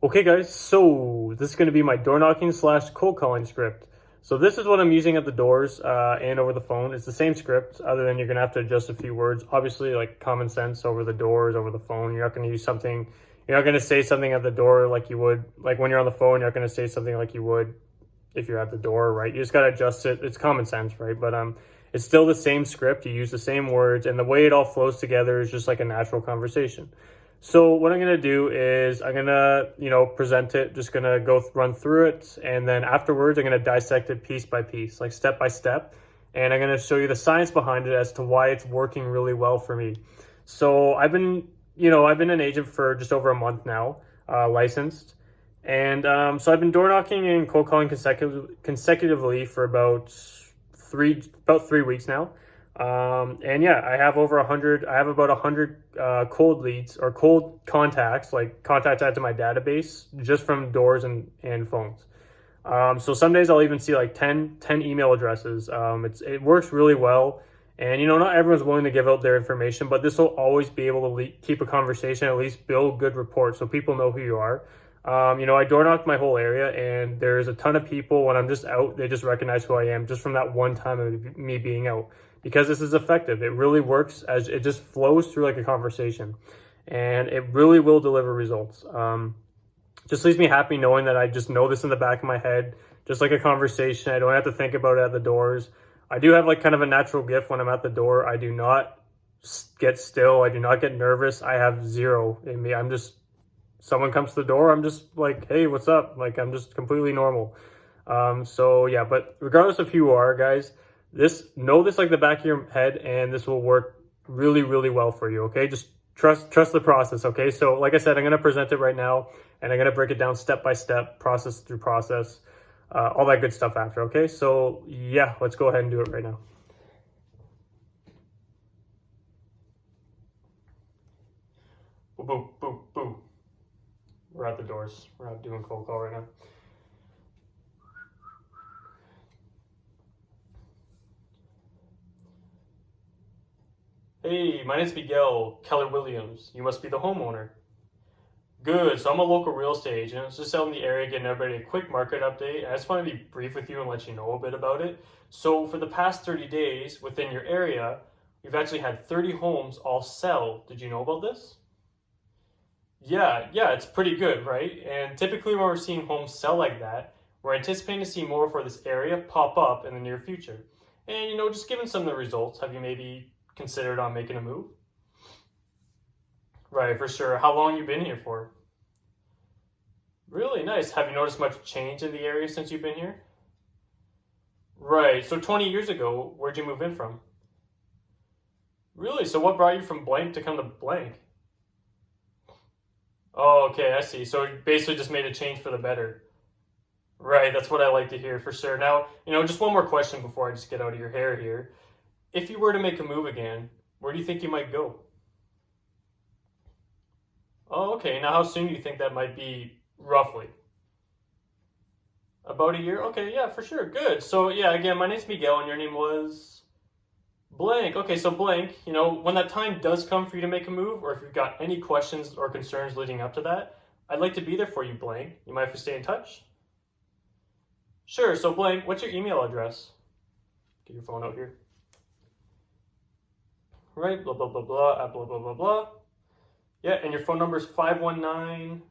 Okay guys, so this is going to be my door knocking slash cold calling script. So this is what I'm using at the doors and over the phone. It's the same script, other than you're going to have to adjust a few words. Obviously, like common sense over the doors, over the phone. You're not going to use something, you're not going to say something at the door like you would, like when you're on the phone, you're not going to say something like you would if you're at the door, right? You just got to adjust it. It's common sense, right? But it's still the same script. You use the same words, and the way it all flows together is just like a natural conversation. So what I'm going to do is I'm going to, present it, just going to run through it. And then afterwards, I'm going to dissect it piece by piece, like step by step. And I'm going to show you the science behind it as to why it's working really well for me. So I've been an agent for just over a month now, licensed. And so I've been door knocking and cold calling consecutively for about 3 weeks now. And yeah, I have about 100 cold leads or cold contacts, like contacts added to my database just from doors and phones. So some days I'll even see like 10 email addresses. It works really well. And, not everyone's willing to give out their information, but this will always be able to keep a conversation, at least build good rapport so people know who you are. I door knocked my whole area, and there's a ton of people when I'm just out, they just recognize who I am just from that one time of me being out. Because this is effective. It really works, as it just flows through like a conversation, and it really will deliver results. Just leaves me happy knowing that I just know this in the back of my head, just like a conversation. I don't have to think about it at the doors. I do have like kind of a natural gift when I'm at the door. I do not get still. I do not get nervous. I have zero in me. Someone comes to the door, I'm just like, hey, what's up? Like, I'm just completely normal. So yeah, but regardless of who you are, guys, know this like the back of your head, and this will work really, really well for you. Okay, just trust the process. Okay, so like I said, I'm going to present it right now, and I'm going to break it down step by step, process through process, all that good stuff after. Okay, so yeah, let's go ahead and do it right now. Boom, boom, boom, boom. We're at the doors. We're not doing cold call right now. Hey, my name's Miguel Keller Williams. You must be the homeowner. Good, so I'm a local real estate agent. I was just out in the area getting everybody a quick market update. I just want to be brief with you and let you know a bit about it. So for the past 30 days within your area, we've actually had 30 homes all sell. Did you know about this? Yeah, it's pretty good, right? And typically when we're seeing homes sell like that, we're anticipating to see more for this area pop up in the near future. And just given some of the results, have you maybe considered on making a move? Right, for sure. How long you been here for? Really nice. Have you noticed much change in the area since you've been here? Right, so 20 years ago, where'd you move in from? Really? So what brought you from blank to come to blank? Oh, okay, I see. So it basically just made a change for the better. Right, that's what I like to hear for sure. Now, just one more question before I just get out of your hair here. If you were to make a move again, where do you think you might go? Oh, okay. Now, how soon do you think that might be, roughly? About a year? Okay, yeah, for sure. Good. So, yeah, again, my name's Miguel, and your name was Blank. Okay, so Blank, when that time does come for you to make a move, or if you've got any questions or concerns leading up to that, I'd like to be there for you, Blank. You mind if we stay in touch? Sure. So, Blank, what's your email address? Get your phone out here. Right, blah, blah, blah, blah, blah, blah, blah, blah. Yeah, and your phone number is 519,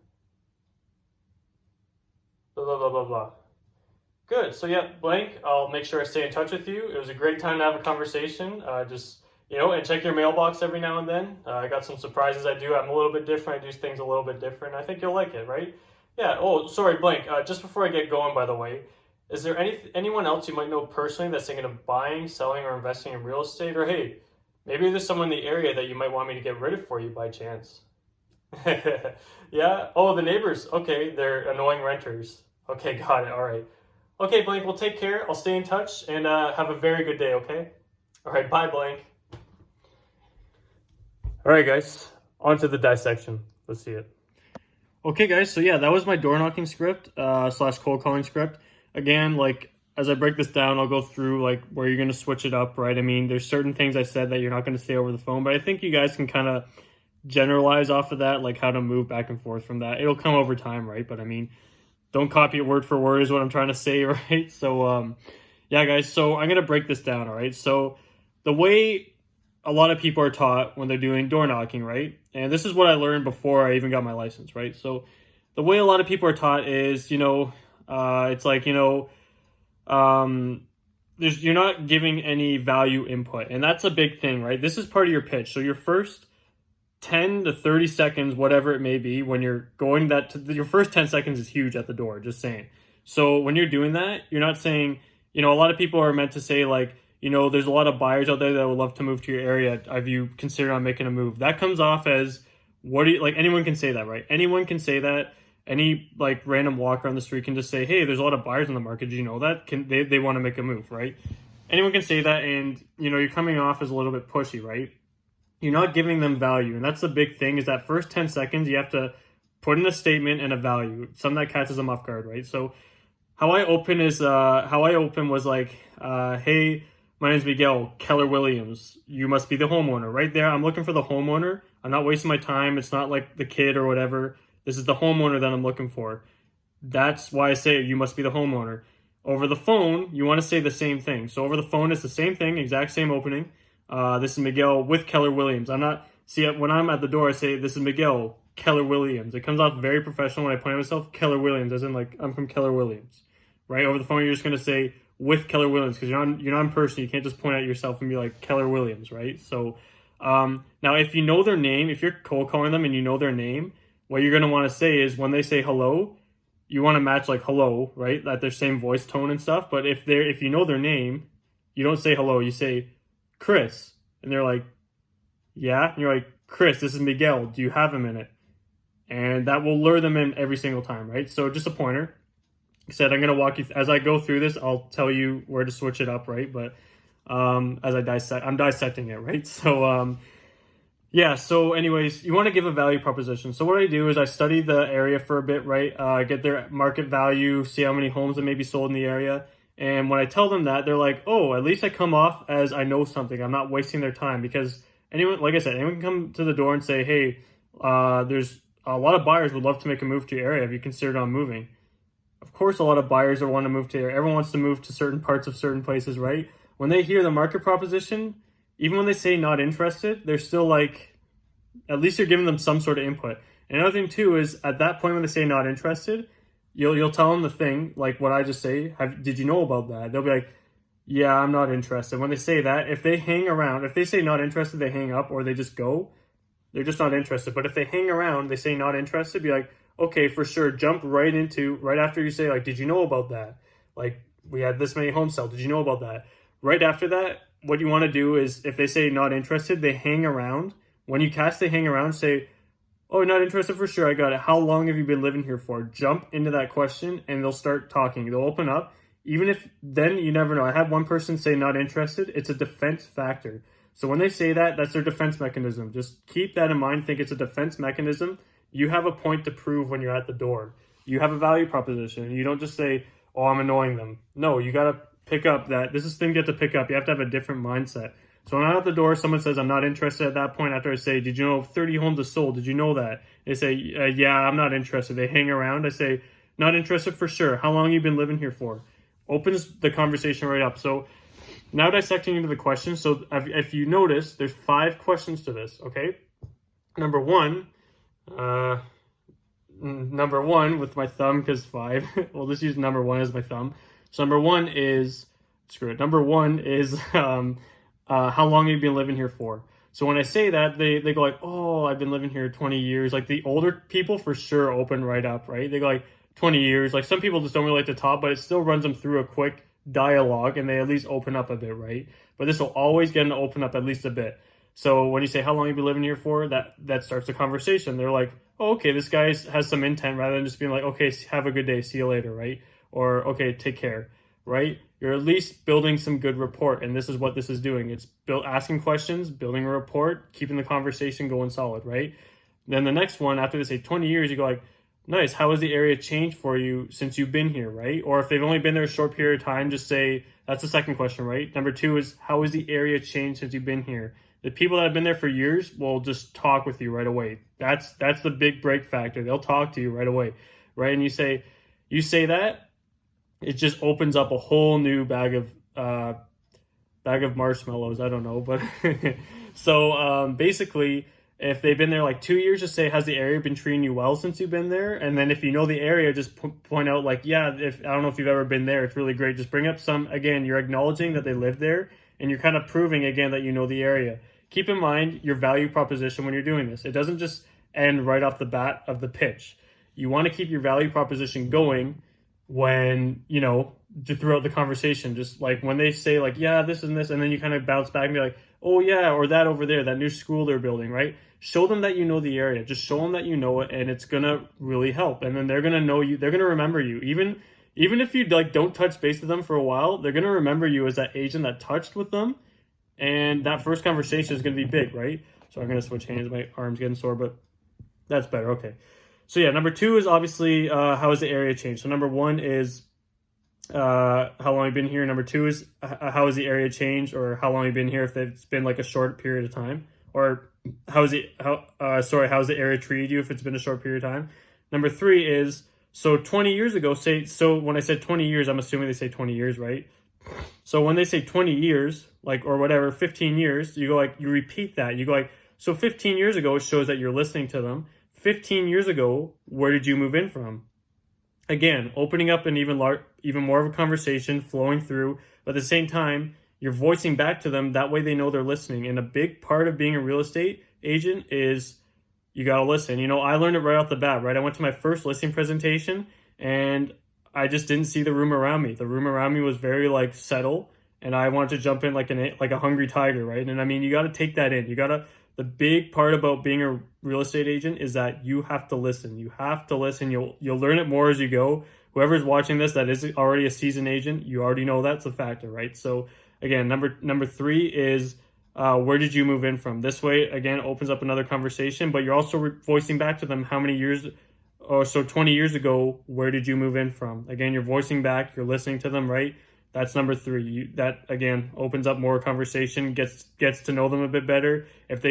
blah, blah, blah, blah, blah. Good. So yeah, Blank, I'll make sure I stay in touch with you. It was a great time to have a conversation. And check your mailbox every now and then. I got some surprises I do. I'm a little bit different. I do things a little bit different. I think you'll like it, right? Yeah. Oh, sorry, Blank. Just before I get going, by the way, is there anyone else you might know personally that's thinking of buying, selling, or investing in real estate? Or hey, maybe there's someone in the area that you might want me to get rid of for you by chance. Yeah? Oh, the neighbors. Okay, they're annoying renters. Okay, got it. All right. Okay, Blank, well, take care. I'll stay in touch, and have a very good day, okay? All right, bye, Blank. All right, guys, on to the dissection. Let's see it. Okay, guys, so yeah, that was my door knocking script slash cold calling script. Again, like, as I break this down, I'll go through like where you're going to switch it up, right? I mean, there's certain things I said that you're not going to say over the phone, but I think you guys can kind of generalize off of that, like how to move back and forth from that. It'll come over time, right? But I mean, don't copy it word for word is what I'm trying to say, right? So, yeah, guys, so I'm going to break this down, all right? So the way a lot of people are taught when they're doing door knocking, right? And this is what I learned before I even got my license, right? So the way a lot of people are taught is, it's like, you're not giving any value input. And that's a big thing, right? This is part of your pitch. So your first 10 to 30 seconds, whatever it may be, when you're going your first 10 seconds is huge at the door, just saying. So when you're doing that, you're not saying, a lot of people are meant to say like, there's a lot of buyers out there that would love to move to your area. Have you considered on making a move? That comes off as, anyone can say that, right? Anyone can say that. Any like random walker on the street can just say, hey, there's a lot of buyers in the market. Do you know that? They want to make a move, right? Anyone can say that, and you're coming off as a little bit pushy, right? You're not giving them value. And that's the big thing, is that first 10 seconds, you have to put in a statement and a value, something that catches them off guard, right? So how I open was like, hey, my name's Miguel, Keller Williams. You must be the homeowner. Right there, I'm looking for the homeowner. I'm not wasting my time. It's not like the kid or whatever. This is the homeowner that I'm looking for. That's why I say you must be the homeowner. Over the phone, you want to say the same thing. So over the phone, it's the same thing, exact same opening. This is Miguel with Keller Williams. When I'm at the door, I say, this is Miguel, Keller Williams. It comes off very professional when I point myself, Keller Williams, as in like, I'm from Keller Williams, right? Over the phone, you're just going to say with Keller Williams, because you're not in person. You can't just point at yourself and be like Keller Williams, right? So now if you know their name, if you're cold calling them and you know their name, what you're going to want to say is when they say hello, you want to match like hello, right? That their same voice tone and stuff. But if you know their name, you don't say hello, you say Chris. And they're like, yeah. And you're like, Chris, this is Miguel. Do you have a minute? And that will lure them in every single time, right? So just a pointer. Like I said, I'm going to walk you, as I go through this, I'll tell you where to switch it up, right? But I'm dissecting it, right? So, yeah, so anyways, you want to give a value proposition. So what I do is I study the area for a bit, right? Get their market value, see how many homes that may be sold in the area. And when I tell them that, they're like, oh, at least I come off as I know something. I'm not wasting their time, because anyone can come to the door and say, hey, there's a lot of buyers would love to make a move to your area. Have you considered on moving? Of course, a lot of buyers want to move to your area. Everyone wants to move to certain parts of certain places, right? When they hear the market proposition, even when they say not interested, they're still like, at least you're giving them some sort of input. And another thing too is, at that point when they say not interested, you'll tell them the thing, like what I just say, did you know about that? They'll be like, yeah, I'm not interested. When they say that, if they hang around, if they say not interested, they hang up or they just go, they're just not interested. But if they hang around, they say not interested, be like, okay, for sure, jump right after you say like, did you know about that? Like, we had this many homes sell, did you know about that? Right after that, what you want to do is, if they say not interested, they hang around. When you catch they hang around, say, oh, not interested, for sure, I got it. How long have you been living here for? Jump into that question and they'll start talking. They'll open up. Even if, then you never know. I had one person say not interested. It's a defense factor. So when they say that, that's their defense mechanism. Just keep that in mind. Think it's a defense mechanism. You have a point to prove when you're at the door. You have a value proposition. You don't just say, oh, I'm annoying them. No, you got to pick up that. This is thing you have to pick up. You have to have a different mindset. So when I'm at the door, someone says, I'm not interested at that point. After I say, did you know 30 homes are sold? Did you know that? They say, yeah, I'm not interested. They hang around. I say, not interested, for sure. How long have you been living here for? Opens the conversation right up. So now dissecting into the questions. So if you notice, there's 5 questions to this, okay? Number one with my thumb, because 5. We'll just use number 1 as my thumb. So number 1 is, Number 1 is, how long have you been living here for? So when I say that, they go like, oh, I've been living here 20 years. Like the older people for sure open right up, right? They go like 20 years. Like some people just don't really like to talk, but it still runs them through a quick dialogue and they at least open up a bit, right? But this will always get them to open up at least a bit. So when you say how long have you been living here for, that starts the conversation. They're like, oh, okay, this guy has some intent, rather than just being like, okay, have a good day, see you later, right? Or okay, take care, right? You're at least building some good rapport, and this is what this is doing. It's asking questions, building a rapport, keeping the conversation going solid, right? Then the next one, after they say 20 years, you go like, nice, how has the area changed for you since you've been here, right? Or if they've only been there a short period of time, just say, that's the second question, right? Number 2 is, how has the area changed since you've been here? The people that have been there for years will just talk with you right away. That's the big break factor. They'll talk to you right away, right? And you say that, it just opens up a whole new bag of marshmallows. I don't know, but so basically, if they've been there like 2 years, just say, has the area been treating you well since you've been there? And then if you know the area, just point out like, yeah, if I don't know if you've ever been there, it's really great. Just bring up some, again, you're acknowledging that they live there, and you're kind of proving again that you know the area. Keep in mind your value proposition when you're doing this. It doesn't just end right off the bat of the pitch. You want to keep your value proposition going when, throughout the conversation. Just like when they say like, yeah, this and this, and then you kind of bounce back and be like, oh yeah, or that over there, that new school they're building, right? Show them that you know the area. Just show them that you know it, and it's gonna really help. And then they're gonna know you. They're gonna remember you. Even if you like don't touch base with them for a while, they're gonna remember you as that agent that touched with them. And that first conversation is going to be big, right? So I'm going to switch hands. My arm's getting sore, but that's better. Okay. So yeah, number 2 is obviously how has the area changed? So number 1 is how long you've been here. Number 2 is how has the area changed, or how long you've been here if it's been like a short period of time, or how's the area treated you if it's been a short period of time. Number 3 is, so 20 years ago, so when I said 20 years, I'm assuming they say 20 years, right? So when they say 20 years, like, or whatever, 15 years, you go like, you repeat that. You go like, so 15 years ago, it shows that you're listening to them. 15 years ago, where did you move in from? Again, opening up an even more of a conversation, flowing through, but at the same time, you're voicing back to them. That way they know they're listening. And a big part of being a real estate agent is you got to listen. I learned it right off the bat, right? I went to my first listing presentation, and I just didn't see the room around me. The room around me was very like settled, and I wanted to jump in like a hungry tiger, right? And I mean, you got to take that in. The big part about being a real estate agent is that you have to listen. You have to listen. You'll learn it more as you go. Whoever's watching this that is already a seasoned agent, you already know that's a factor, right? So again, number 3 is where did you move in from? This way, again, opens up another conversation, but you're also voicing back to them how many years. Oh, so 20 years ago, where did you move in from? Again, you're voicing back, you're listening to them, right? That's number 3. That again opens up more conversation, gets to know them a bit better.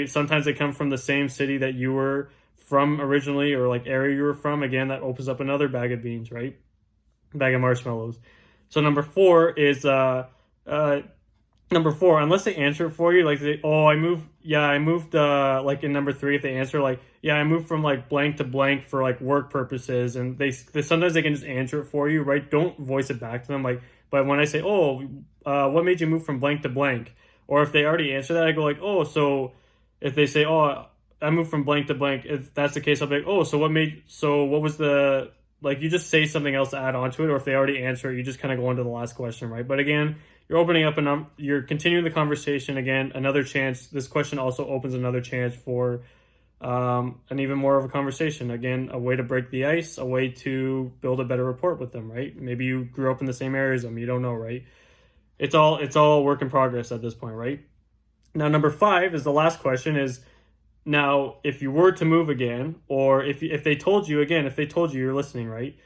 Sometimes they come from the same city that you were from originally, or like area you were from. Again, that opens up another bag of beans, right? Bag of marshmallows. So number 4 is number 4, unless they answer it for you, like I moved like in number 3, if they answer like, yeah, I moved from like blank to blank for like work purposes, and they sometimes they can just answer it for you, right? Don't voice it back to them, like, but when I say, what made you move from blank to blank? Or if they already answer that, I go like, so if they say, I moved from blank to blank, if that's the case, I'll be like, what was the, like, you just say something else to add on to it. Or if they already answer it, you just kind of go on to the last question, right? But again, you're opening up you're continuing the conversation. Again, another chance. This question also opens another chance for an even more of a conversation. Again, a way to break the ice, a way to build a better rapport with them, right? Maybe you grew up in the same area as them. You don't know, right? It's all work in progress at this point, right? Now, number 5 is the last question is, now, if you were to move again, or if they told you, you're listening, right?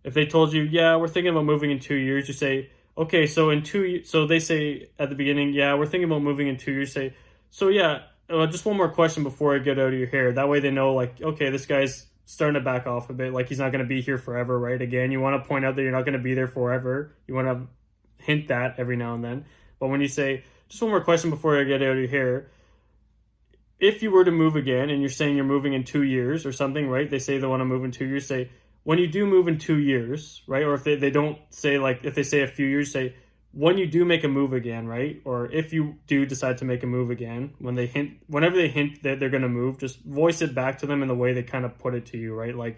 If they told you, yeah, we're thinking about moving in 2 years, you say, okay, so so they say at the beginning, yeah, we're thinking about moving in 2 years, say, so yeah, just one more question before I get out of your hair. That way they know, like, okay, this guy's starting to back off a bit, like he's not going to be here forever, right? Again, you want to point out that you're not going to be there forever. You want to hint that every now and then. But when you say, just one more question before I get out of your hair, if you were to move again, and you're saying you're moving in 2 years or something, right? They say they want to move in 2 years, say, when you do move in 2 years, right? Or if they don't say, like, if they say a few years, say, when you do make a move again, right? Or if you do decide to make a move again, whenever they hint that they're going to move, just voice it back to them in the way they kind of put it to you, right? Like,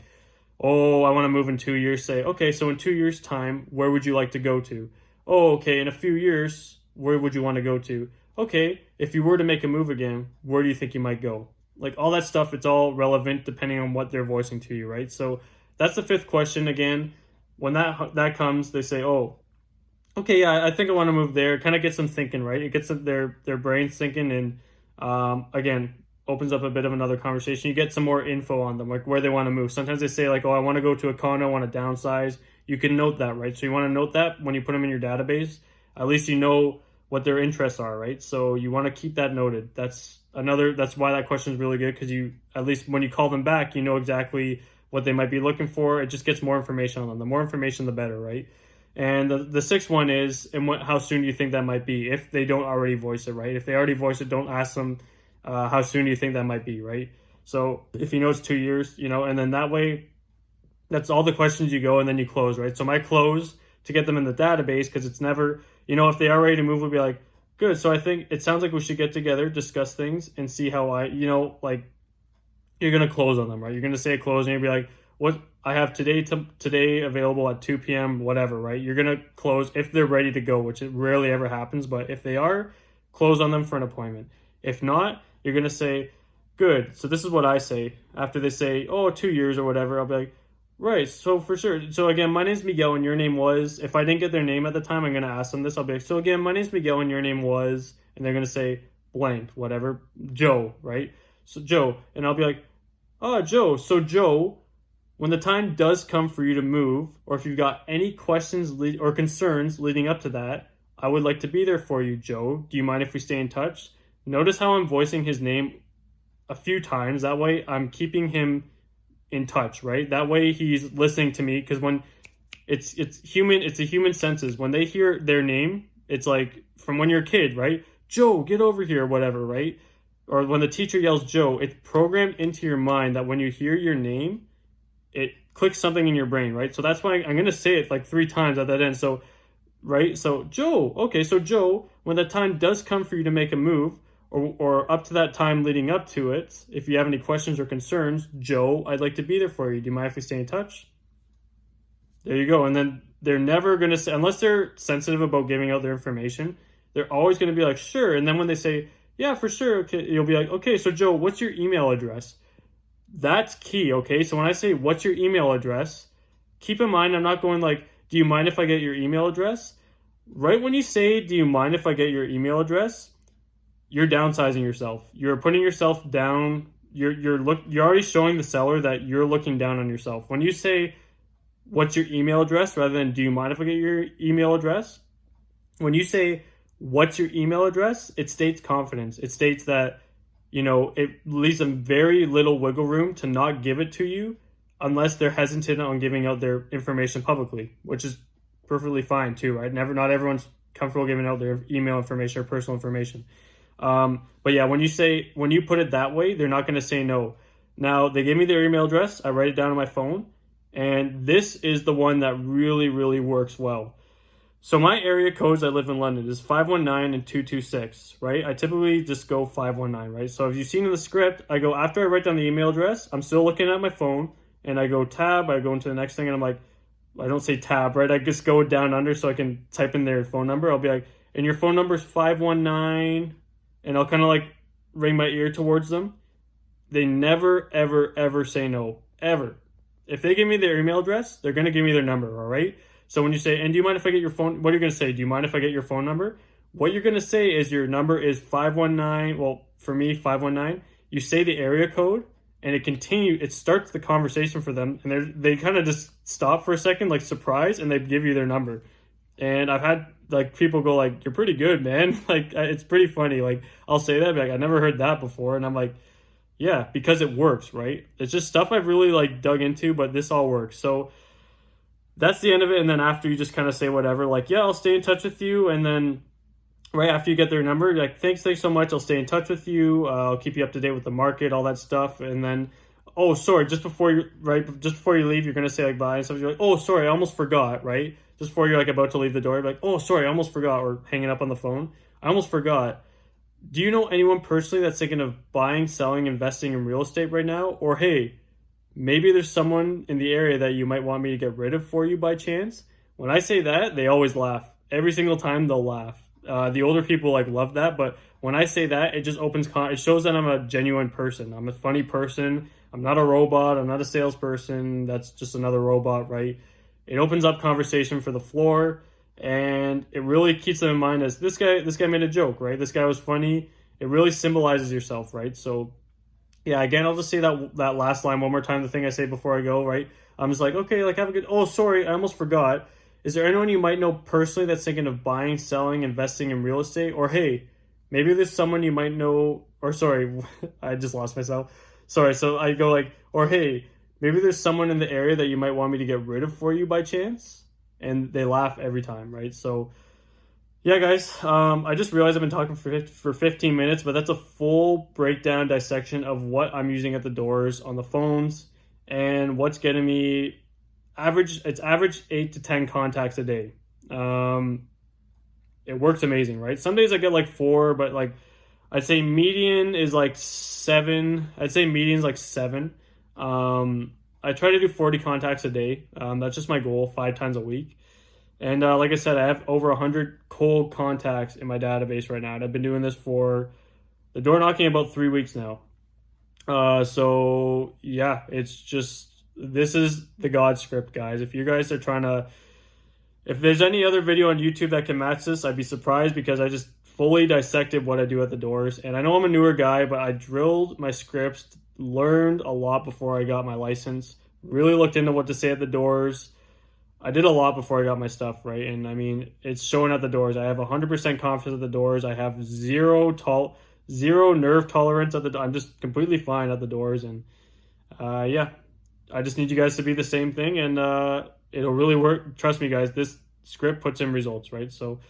I want to move in 2 years. Say, okay, so in 2 years' time, where would you like to go to? Okay, in a few years, where would you want to go to? Okay, if you were to make a move again, where do you think you might go? Like, all that stuff, it's all relevant depending on what they're voicing to you, right? So that's the 5th question. Again, when that comes, they say, okay, yeah, I think I want to move there. Kind of gets them thinking, right? It gets their brains thinking, and again, opens up a bit of another conversation. You get some more info on them, like where they want to move. Sometimes they say, like, I want to go to a condo, I want to downsize. You can note that, right? So you want to note that when you put them in your database. At least you know what their interests are, right? So you want to keep that noted. That's why that question is really good, because you, at least when you call them back, you know exactly what they might be looking for. It just gets more information on them. The more information, the better, right? And the sixth one is, and how soon do you think that might be, if they don't already voice it, right? If they already voice it, don't ask them how soon do you think that might be, right? So if you know it's 2 years, and then that way, that's all the questions you go, and then you close, right? So my close to get them in the database, because it's never, if they are ready to move, we'll be like, good. So I think it sounds like we should get together, discuss things, and see how like you're going to close on them, right? You're going to say a close, and you'll be like, what I have today available at 2 p.m., whatever, right? You're going to close if they're ready to go, which it rarely ever happens. But if they are, close on them for an appointment. If not, you're going to say, good. So this is what I say after they say, 2 years or whatever. I'll be like, right, so for sure. So again, my name's Miguel and your name was, if I didn't get their name at the time, I'm going to ask them this. I'll be like, so again, my name's Miguel and your name was, and they're going to say blank, whatever, Joe, right? So Joe, and I'll be like, Joe. So Joe, when the time does come for you to move, or if you've got any questions or concerns leading up to that, I would like to be there for you, Joe. Do you mind if we stay in touch? Notice how I'm voicing his name a few times. That way I'm keeping him in touch, right? That way he's listening to me, because when it's a human senses. When they hear their name, it's like from when you're a kid, right? Joe, get over here, whatever, right? Or when the teacher yells Joe, it's programmed into your mind that when you hear your name, it clicks something in your brain, right? So that's why I'm going to say it like 3 times at that end. So, right? So Joe, okay, so Joe, when the time does come for you to make a move, or up to that time leading up to it, if you have any questions or concerns, Joe, I'd like to be there for you. Do you mind if we stay in touch? There you go. And then they're never going to say, unless they're sensitive about giving out their information, they're always going to be like, sure. And then when they say, yeah, for sure, okay, you'll be like, okay, so Joe, what's your email address? That's key, okay? So when I say, what's your email address, keep in mind, I'm not going like, do you mind if I get your email address? Right when you say, do you mind if I get your email address, you're downsizing yourself. You're putting yourself down. You're already showing the seller that you're looking down on yourself. When you say, what's your email address, rather than do you mind if I get your email address? When you say, what's your email address, it states confidence. It states that, it leaves them very little wiggle room to not give it to you unless they're hesitant on giving out their information publicly, which is perfectly fine too, right? Not everyone's comfortable giving out their email information or personal information. But yeah, when you put it that way, they're not going to say no. Now, they gave me their email address. I write it down on my phone. And this is the one that really, really works well. So my area codes, I live in London, is 519 and 226, right? I typically just go 519, right? So if you've seen in the script, I go, after I write down the email address, I'm still looking at my phone, and I go tab, I go into the next thing, and I'm like, I don't say tab, right? I just go down under so I can type in their phone number. I'll be like, and your phone number is 519, and I'll kind of like ring my ear towards them. They never, ever, ever say no, ever. If they give me their email address, they're going to give me their number, all right? So when you say, and do you mind if I get your phone, what are you going to say? Do you mind if I get your phone number? What you're going to say is your number is 519, well, for me, 519. You say the area code, and it starts the conversation for them, and they kind of just stop for a second, like surprised, and they give you their number. And I've had like people go like, you're pretty good, man. Like, it's pretty funny. Like, I'll say that, like, I never heard that before. And I'm like, yeah, because it works, right? It's just stuff I've really like dug into, but this all works. So that's the end of it. And then after, you just kind of say whatever, like, yeah, I'll stay in touch with you. And then right after you get their number, you're like, thanks so much. I'll stay in touch with you. I'll keep you up to date with the market, all that stuff. And then, oh, sorry, just before you leave, you're going to say like bye and stuff. You're like, oh, sorry, I almost forgot, right? Just before you're like about to leave the door, you're like, oh, sorry, I almost forgot, or hanging up on the phone. I almost forgot. Do you know anyone personally that's thinking of buying, selling, investing in real estate right now? Or hey, maybe there's someone in the area that you might want me to get rid of for you by chance? When I say that, they always laugh. Every single time they'll laugh. The older people like love that, but when I say that, it just it shows that I'm a genuine person. I'm a funny person. I'm not a robot. I'm not a salesperson. That's just another robot, right? It opens up conversation for the floor, and it really keeps them in mind as this guy made a joke, right? This guy was funny. It really symbolizes yourself, right? So yeah, again, I'll just say that last line one more time, the thing I say before I go, right? I'm just like, okay, like have a good, oh, sorry, I almost forgot. is there anyone you might know personally that's thinking of buying, selling, investing in real estate? Or hey, maybe there's someone you might know, or sorry, I just lost myself. Sorry, so I go like, or hey, maybe there's someone in the area that you might want me to get rid of for you by chance? And they laugh every time, right? So yeah, guys, I just realized I've been talking for 15 minutes, but that's a full breakdown, dissection of what I'm using at the doors on the phones and what's getting me it's average 8 to 10 contacts a day. It works amazing, right? Some days I get like 4, but like I'd say median is like 7. I'd say median's like 7. I try to do 40 contacts a day. That's just my goal, 5 times a week. And like I said, I have over 100 cold contacts in my database right now. And I've been doing this for the door knocking about 3 weeks now. So yeah, it's just, this is the God script, guys. If you guys are trying to, if there's any other video on YouTube that can match this, I'd be surprised, because I just fully dissected what I do at the doors. And I know I'm a newer guy, but I drilled my scripts, learned a lot before I got my license, really looked into what to say at the doors. I did a lot before I got my stuff, right? And I mean, it's showing at the doors. I have 100% confidence at the doors. I have zero nerve tolerance at the door. I'm just completely fine at the doors. And yeah, I just need you guys to be the same thing, and it'll really work. Trust me, guys, this script puts in results, right? So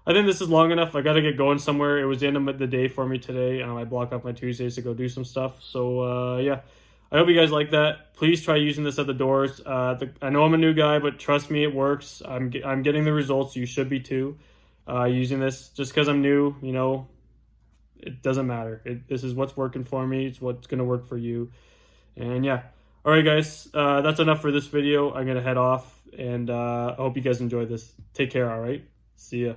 I think this is long enough. I got to get going somewhere. It was the end of the day for me today. I block off my Tuesdays to go do some stuff. So yeah, I hope you guys like that. Please try using this at the doors. I know I'm a new guy, but trust me, it works. I'm getting the results. You should be too. Using this, just because I'm new, you know, it doesn't matter. This is what's working for me. It's what's going to work for you. And yeah. All right, guys, that's enough for this video. I'm going to head off, and I hope you guys enjoyed this. Take care, all right? See ya.